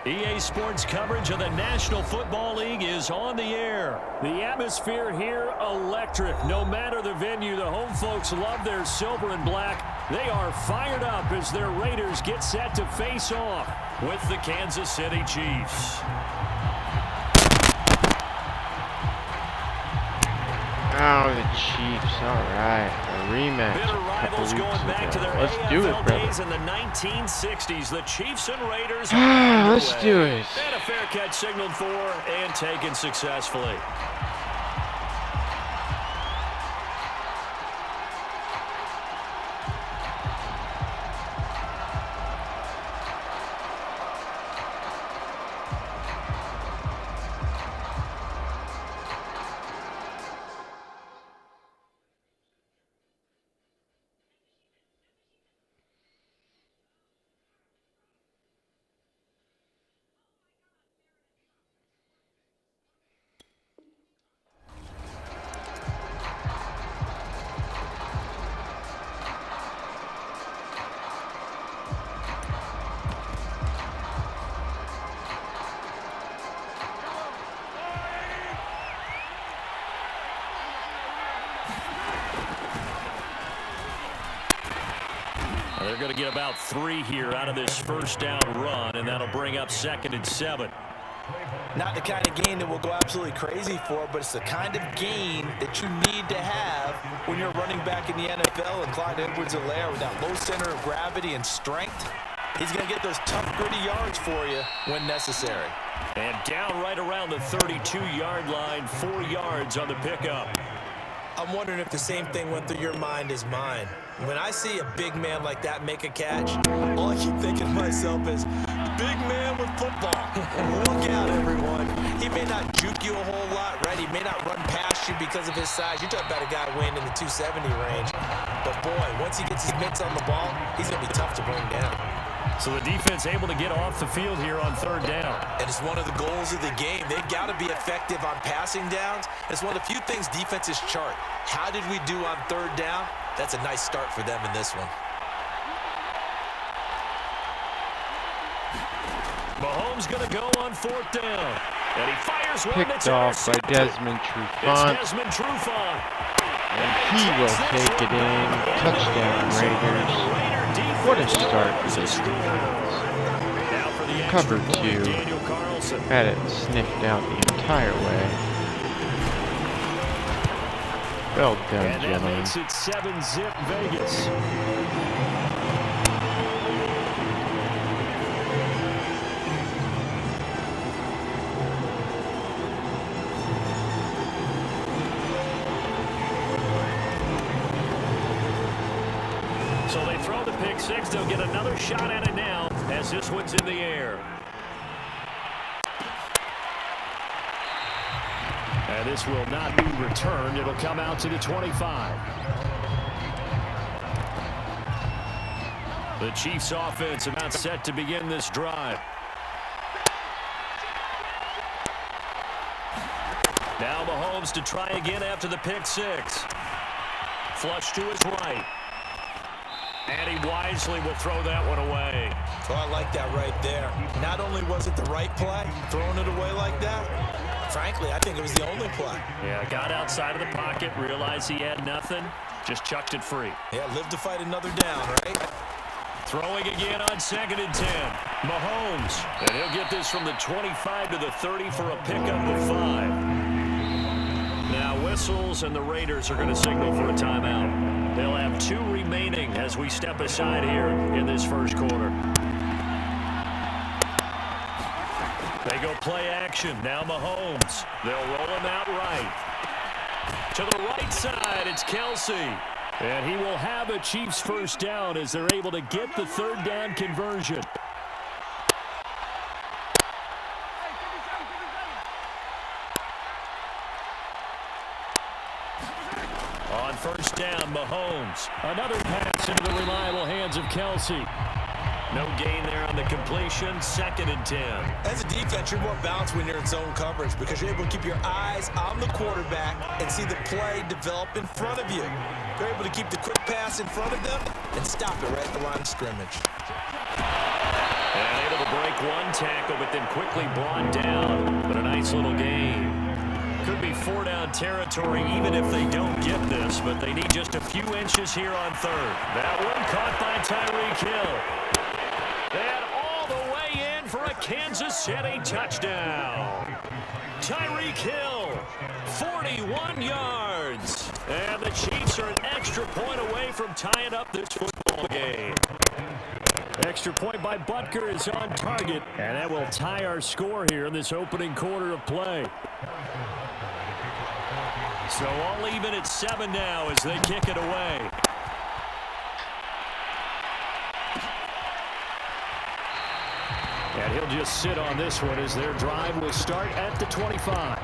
EA Sports coverage of the National Football League is on the air. The atmosphere here, electric. No matter the venue, the home folks love their silver and black. They are fired up as their Raiders get set to face off with the Kansas City Chiefs. Oh, the Chiefs. All right. A rematch. Bitter rivals going back to their AFL days in the 1960s. The Chiefs and Raiders. Let's do it. And a fair catch signaled for and taken successfully. They're going to get about 3 here out of this first down run, and that'll bring up 2nd and 7. Not the kind of gain that we'll go absolutely crazy for, but it's the kind of gain that you need to have when you're running back in the NFL. And Clyde Edwards-Helaire, with that low center of gravity and strength, he's going to get those tough, gritty yards for you when necessary. And down right around the 32-yard line, 4 yards on the pickup. I'm wondering if the same thing went through your mind as mine. When I see a big man like that make a catch, all I keep thinking to myself is, big man with football. Look out, everyone. He may not juke you a whole lot, right? He may not run past you because of his size. You're talking about a guy weighing in the 270 range. But, boy, once he gets his mitts on the ball, he's going to be tough to bring down. So the defense able to get off the field here on 3rd down. And it's one of the goals of the game. They've got to be effective on passing downs. It's one of the few things defenses chart. How did we do on 3rd down? That's a nice start for them in this one. Mahomes going to go on 4th down. And he fires one that's picked off by Desmond Trufant. It's Desmond Trufant. And he will take it in. Touchdown, Raiders. What a start for this defense. Cover 2. Had it sniffed out the entire way. Well done, gentlemen. And that makes it 7-zip Vegas. So they throw the pick 6. They'll get another shot at it now as this one's in the air. And this will not be returned. It'll come out to the 25. The Chiefs offense about set to begin this drive. Now Mahomes to try again after the pick 6. Flush to his right. And he wisely will throw that one away. Oh, I like that right there. Not only was it the right play, throwing it away like that, frankly, I think it was the only play. Yeah, got outside of the pocket, realized he had nothing, just chucked it free. Yeah, live to fight another down, right? Throwing again on 2nd and 10. Mahomes. And he'll get this from the 25 to the 30 for a pickup of 5. Now whistles, and the Raiders are going to signal for a timeout. They'll have 2 remaining as we step aside here in this first quarter. They go play action. Now Mahomes. They'll roll him out right. To the right side, it's Kelsey. And he will have a Chiefs first down as they're able to get the 3rd down conversion. On 1st down, Mahomes. Another pass into the reliable hands of Kelsey. No gain there on the completion. 2nd and 10. As a defense, you're more balanced when you're in zone coverage because you're able to keep your eyes on the quarterback and see the play develop in front of you. You're able to keep the quick pass in front of them and stop it right at the line of scrimmage. And And able to break one tackle, but then quickly brought down. But a nice little gain. Could be 4-down territory even if they don't get this, but they need just a few inches here on third. That one caught by Tyreek Hill. And all the way in for a Kansas City touchdown. Tyreek Hill, 41 yards. And the Chiefs are an extra point away from tying up this football game. Extra point by Butker is on target, and that will tie our score here in this opening quarter of play. So all even at 7 now as they kick it away. And he'll just sit on this one as their drive will start at the 25.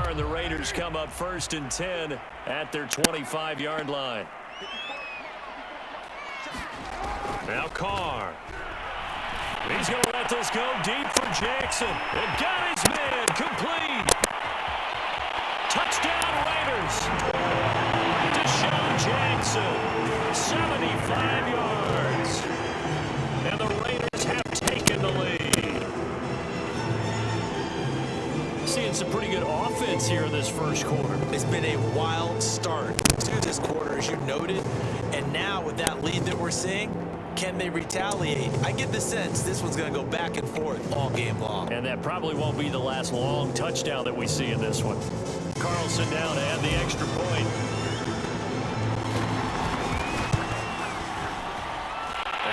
And the Raiders come up 1st and 10 at their 25-yard line. Now Carr. He's going to let this go deep for Jackson. And got his man complete. Touchdown Raiders. Deshaun Jackson, 75 yards. And the Raiders have taken the lead. Seeing some pretty good offense here in this first quarter. It's been a wild start to this quarter, as you noted. And now with that lead that we're seeing, can they retaliate? I get the sense this one's going to go back and forth all game long. And that probably won't be the last long touchdown that we see in this one. Carlson down to add the extra point.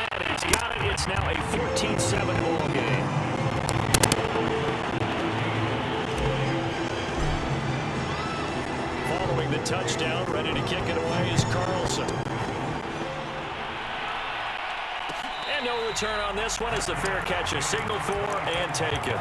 And he's got it. It's now a 14-7 ball game. Following the touchdown, ready to kick it away is Carlson. And no return on this one as the fair catch is signaled for and taken.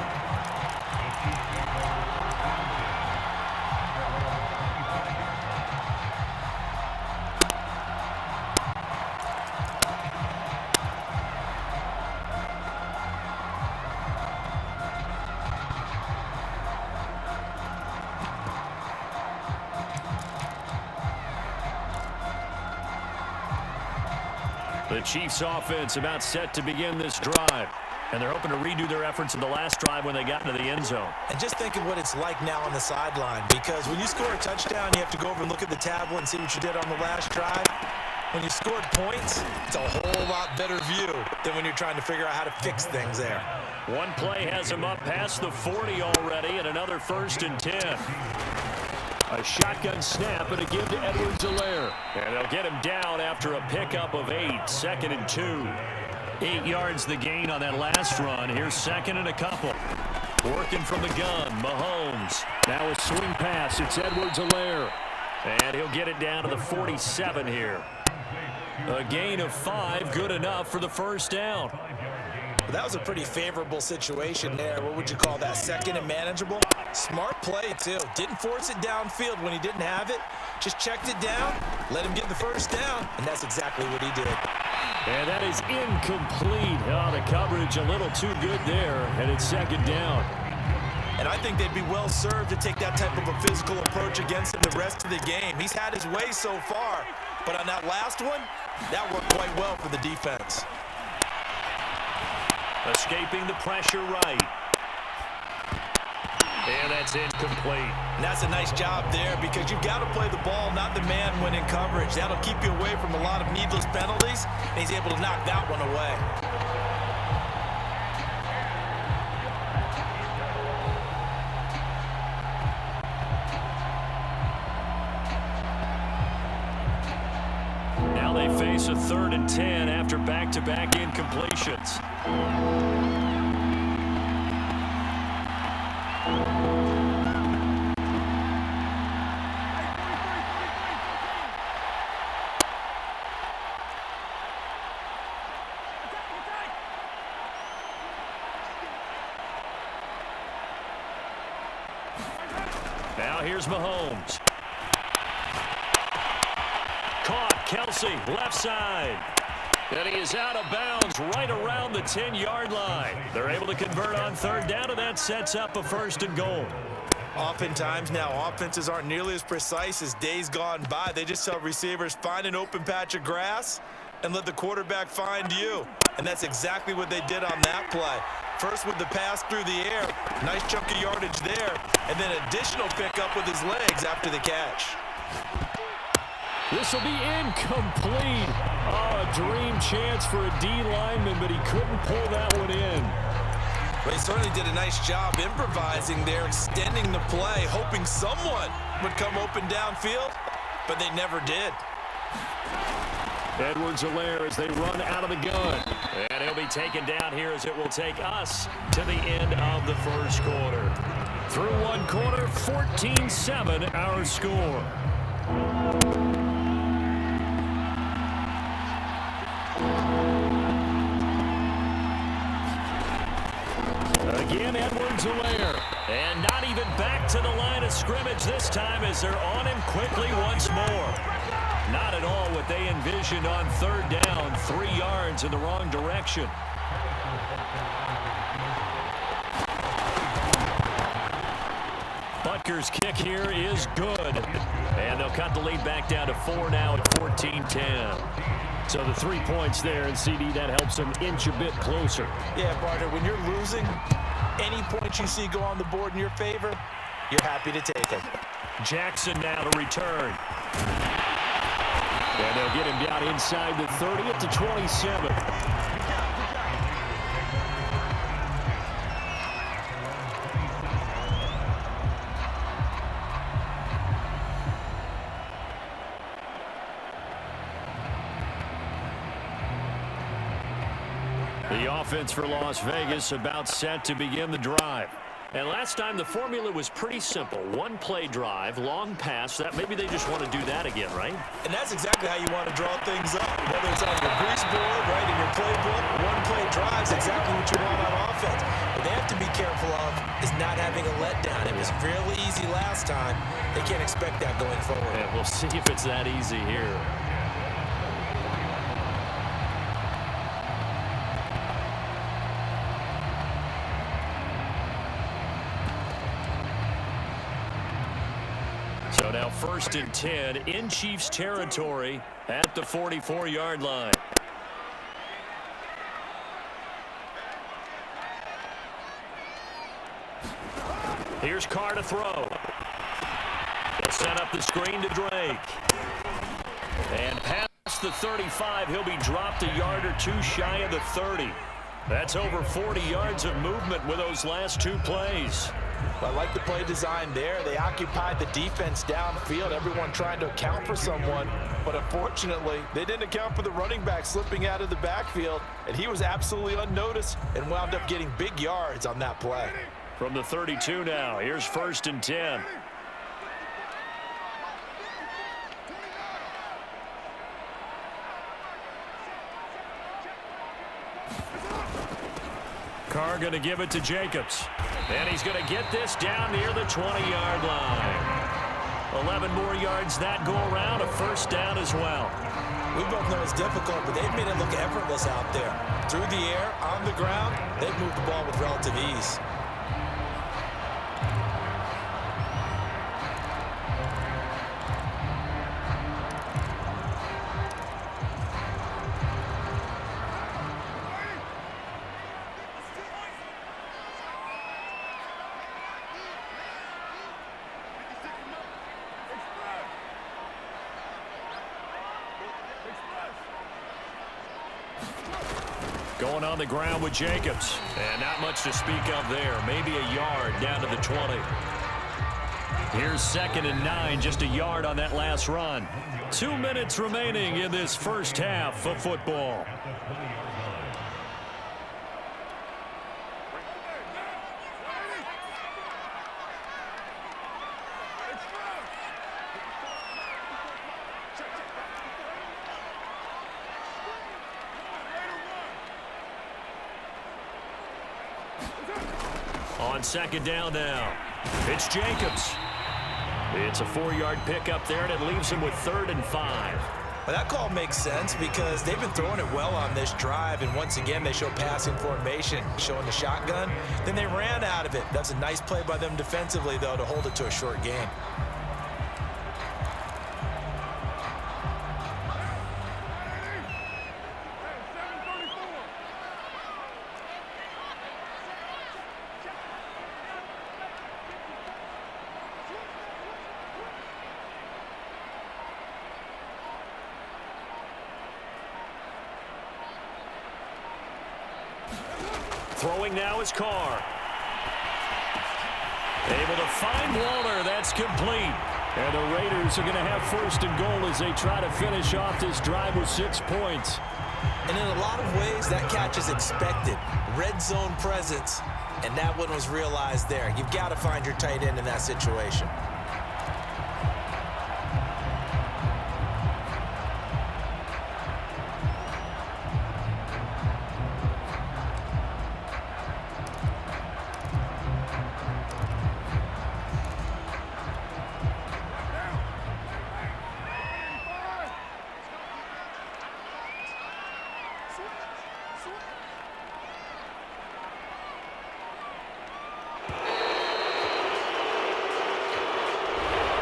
The Chiefs offense about set to begin this drive. And they're hoping to redo their efforts in the last drive when they got into the end zone. And just think of what it's like now on the sideline, because when you score a touchdown, you have to go over and look at the tablet and see what you did on the last drive. When you scored points, it's a whole lot better view than when you're trying to figure out how to fix things there. One play has him up past the 40 already, and another 1st and 10. A shotgun snap and a give to Edwards-Helaire. And they'll get him down after a pickup of 8. 2nd and 2. 8 yards the gain on that last run. Here's 2nd and a couple. Working from the gun, Mahomes. Now a swing pass. It's Edwards-Helaire. And he'll get it down to the 47 here. A gain of 5, good enough for the first down. That was a pretty favorable situation there. What would you call that? 2nd and manageable? Smart play, too. Didn't force it downfield when he didn't have it. Just checked it down, let him get the first down, and that's exactly what he did. And that is incomplete. Oh, the coverage a little too good there, and it's 2nd down. And I think they'd be well served to take that type of a physical approach against him the rest of the game. He's had his way so far, but on that last one, that worked quite well for the defense. Escaping the pressure right. And that's incomplete. And that's a nice job there, because you've got to play the ball, not the man when in coverage. That'll keep you away from a lot of needless penalties, and he's able to knock that one away. Now they face a 3rd and 10 after back-to-back incompletions. Now here's Mahomes. Caught. Kelsey, left side. And he is out of bounds right around the 10-yard line. They're able to convert on third down, and that sets up a 1st and goal. Oftentimes now, offenses aren't nearly as precise as days gone by. They just tell receivers, find an open patch of grass and let the quarterback find you. And that's exactly what they did on that play. First with the pass through the air, nice chunk of yardage there, and then additional pickup with his legs after the catch. This will be incomplete. Oh, a dream chance for a D lineman, but he couldn't pull that one in. Well, he certainly did a nice job improvising there, extending the play, hoping someone would come open downfield, but they never did. Edwards-Helaire as they run out of the gun. And he'll be taken down here as it will take us to the end of the 1st quarter. Through 1 quarter, 14-7 our score. Again, Edwards-Helaire. And not even back to the line of scrimmage this time as they're on him quickly once more. Not at all what they envisioned on third down. 3 yards in the wrong direction. Butker's kick here is good. And they'll cut the lead back down to 4 now at 14-10. So the 3 points there, and CD, that helps them inch a bit closer. Yeah, partner, when you're losing, any points you see go on the board in your favor, you're happy to take them. Jackson now to return. And they'll get him down inside the 30 at the 27. The offense for Las Vegas about set to begin the drive. And last time the formula was pretty simple. 1-play drive, long pass. That maybe they just want to do that again, right? And that's exactly how you want to draw things up. Whether it's on your grease board, right, in your playbook, 1-play drive is exactly what you want on offense. What they have to be careful of is not having a letdown. It was fairly easy last time. They can't expect that going forward. And we'll see if it's that easy here. So now 1st and 10 in Chiefs territory at the 44-yard line. Here's Carr to throw. They'll set up the screen to Drake. And past the 35, he'll be dropped a yard or 2 shy of the 30. That's over 40 yards of movement with those last 2 plays. I like the play design there. They occupied the defense downfield, everyone trying to account for someone. But unfortunately, they didn't account for the running back slipping out of the backfield, and he was absolutely unnoticed and wound up getting big yards on that play. From the 32 now, here's 1st and 10. Carr going to give it to Jacobs. And he's going to get this down near the 20-yard line. 11 more yards that go around, a 1st down as well. We both know it's difficult, but they've made it look effortless out there. Through the air, on the ground, they've moved the ball with relative ease. Going on the ground with Jacobs. And not much to speak of there. Maybe a yard down to the 20. Here's 2nd and 9, just a yard on that last run. 2 minutes remaining in this first half of football. On 2nd down now, it's Jacobs. It's a 4-yard pickup there, and it leaves him with 3rd and 5. Well, that call makes sense because they've been throwing it well on this drive, and once again, they show passing formation, showing the shotgun. Then they ran out of it. That's a nice play by them defensively, though, to hold it to a short game. Throwing now is Carr. Able to find Waller. That's complete. And the Raiders are going to have 1st and goal as they try to finish off this drive with 6 points. And in a lot of ways, that catch is expected. Red zone presence, and that one was realized there. You've got to find your tight end in that situation.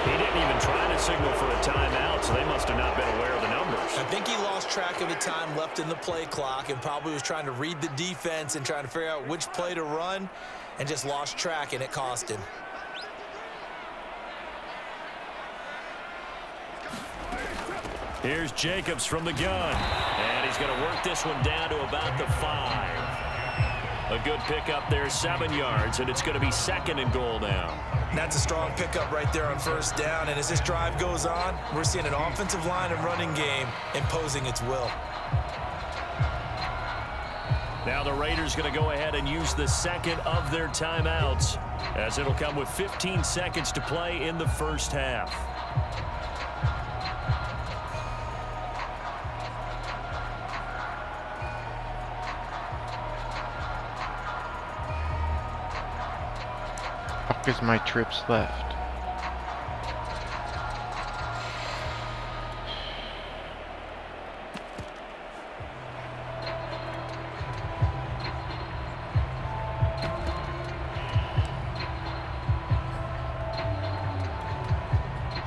He didn't even try to signal for a timeout, so they must have not been aware of the numbers. I think he lost track of the time left in the play clock and probably was trying to read the defense and trying to figure out which play to run and just lost track, and it cost him. Here's Jacobs from the gun, and he's going to work this one down to about the 5. A good pickup there, 7 yards, and it's going to be 2nd and goal now. That's a strong pickup right there on 1st down, and as this drive goes on, we're seeing an offensive line and running game imposing its will. Now the Raiders going to go ahead and use the 2nd of their timeouts, as it'll come with 15 seconds to play in the 1st half. Is my trips left?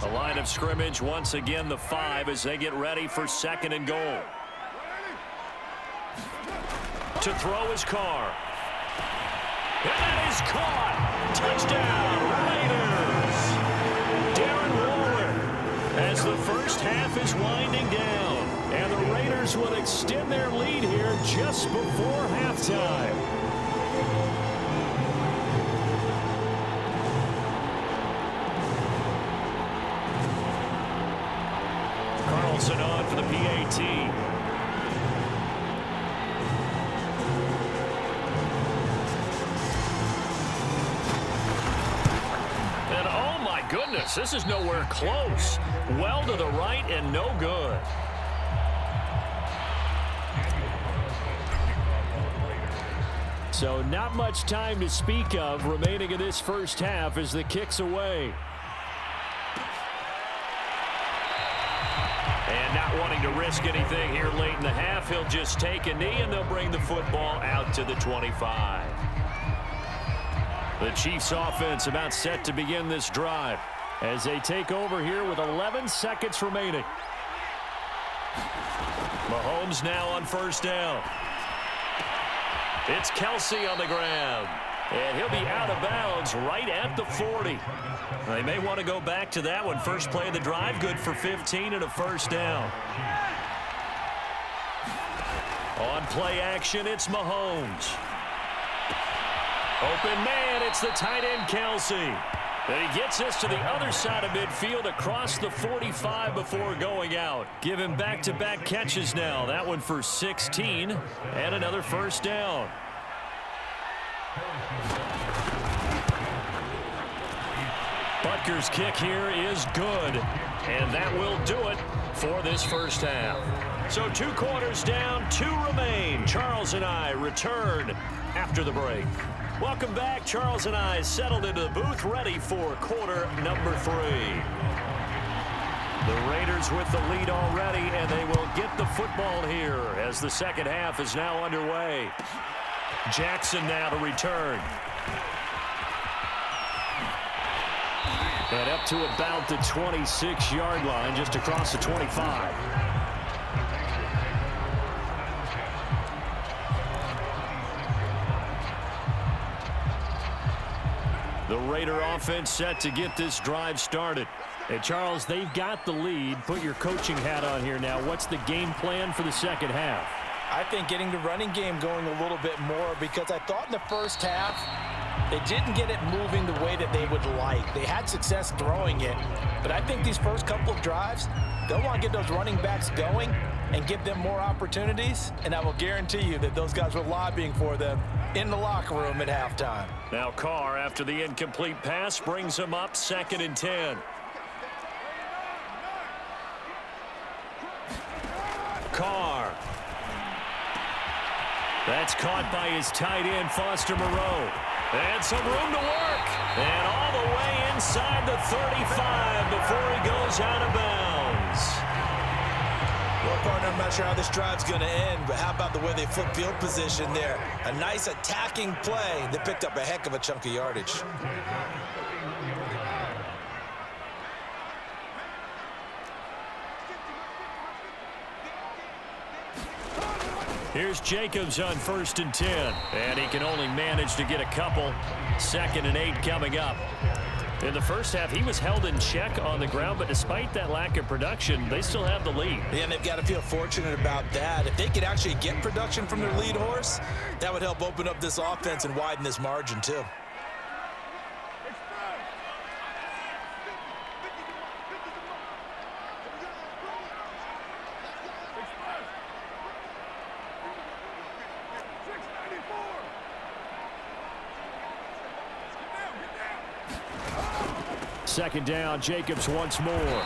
The line of scrimmage once again the 5 as they get ready for 2nd and goal. To throw is Carr. And that is caught. Touchdown, Raiders. Darren Waller as the 1st half is winding down. And the Raiders will extend their lead here just before halftime. Carlson on for the PAT. Goodness, this is nowhere close. Well to the right and no good. So not much time to speak of remaining in this 1st half as the kick's away. And not wanting to risk anything here late in the half, he'll just take a knee and they'll bring the football out to the 25. The Chiefs offense about set to begin this drive as they take over here with 11 seconds remaining. Mahomes now on 1st down. It's Kelsey on the ground. And he'll be out of bounds right at the 40. They may want to go back to that one. First play of the drive, good for 15 and a 1st down. On play action, it's Mahomes. Open man, it's the tight end, Kelsey. And he gets us to the other side of midfield across the 45 before going out. Give him back-to-back catches now. That one for 16 and another 1st down. Butker's kick here is good. And that will do it for this 1st half. So 2 quarters down, 2 remain. Charles and I return after the break. Welcome back. Charles and I settled into the booth, ready for quarter number 3. The Raiders with the lead already, and they will get the football here as the second half is now underway. Jackson now to return. And up to about the 26-yard line, just across the 25. The Raider offense set to get this drive started. Hey, Charles, they've got the lead. Put your coaching hat on here now. What's the game plan for the second half? I think getting the running game going a little bit more, because I thought in the first half they didn't get it moving the way that they would like. They had success throwing it, but I think these first couple of drives, they'll want to get those running backs going and give them more opportunities, and I will guarantee you that those guys were lobbying for them in the locker room at halftime. Now Carr, after the incomplete pass, brings him up 2nd and 10. Carr. That's caught by his tight end, Foster Moreau. And some room to work. And all the way inside the 35 before he goes out of bounds. Well, partner, I'm not sure how this drive's going to end, but how about the way they flip field position there? A nice attacking play that picked up a heck of a chunk of yardage. Here's Jacobs on 1st and 10. And he can only manage to get a couple. 2nd and 8 coming up. In the first half, he was held in check on the ground, but despite that lack of production, they still have the lead. Yeah, and they've got to feel fortunate about that. If they could actually get production from their lead horse, that would help open up this offense and widen this margin too. Second down, Jacobs once more.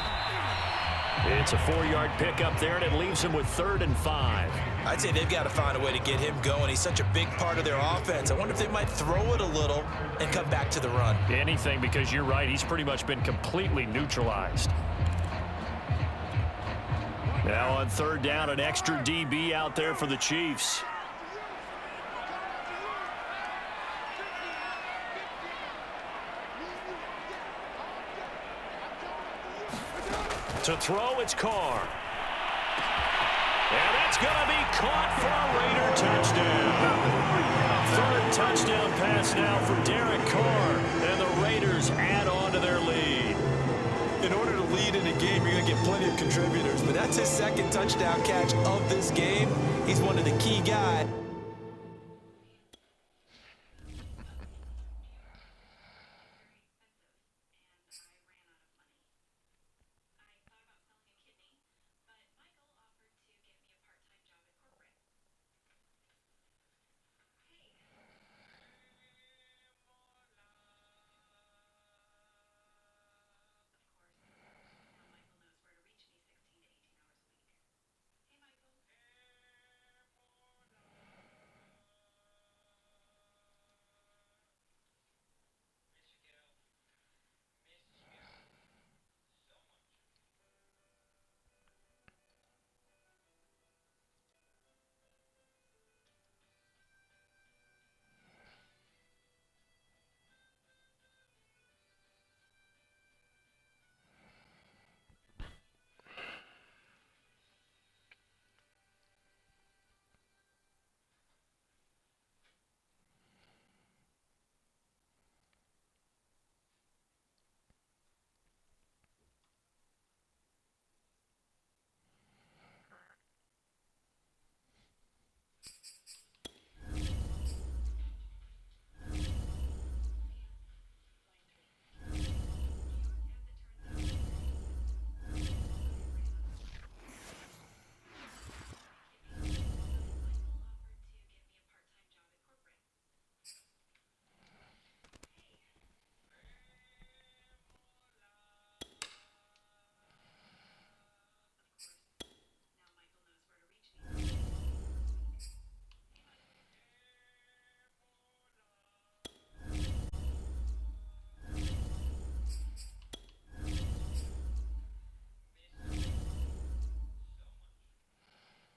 It's a 4-yard pickup there, and it leaves him with 3rd and 5. I'd say they've got to find a way to get him going. He's such a big part of their offense. I wonder if they might throw it a little and come back to the run. Anything, because you're right, he's pretty much been completely neutralized. Now on 3rd down, an extra DB out there for the Chiefs. To throw, it's Carr. And that's going to be caught for a Raider touchdown. 3rd touchdown pass now for Derek Carr. And the Raiders add on to their lead. In order to lead in a game, you're going to get plenty of contributors. But that's his 2nd touchdown catch of this game. He's one of the key guys.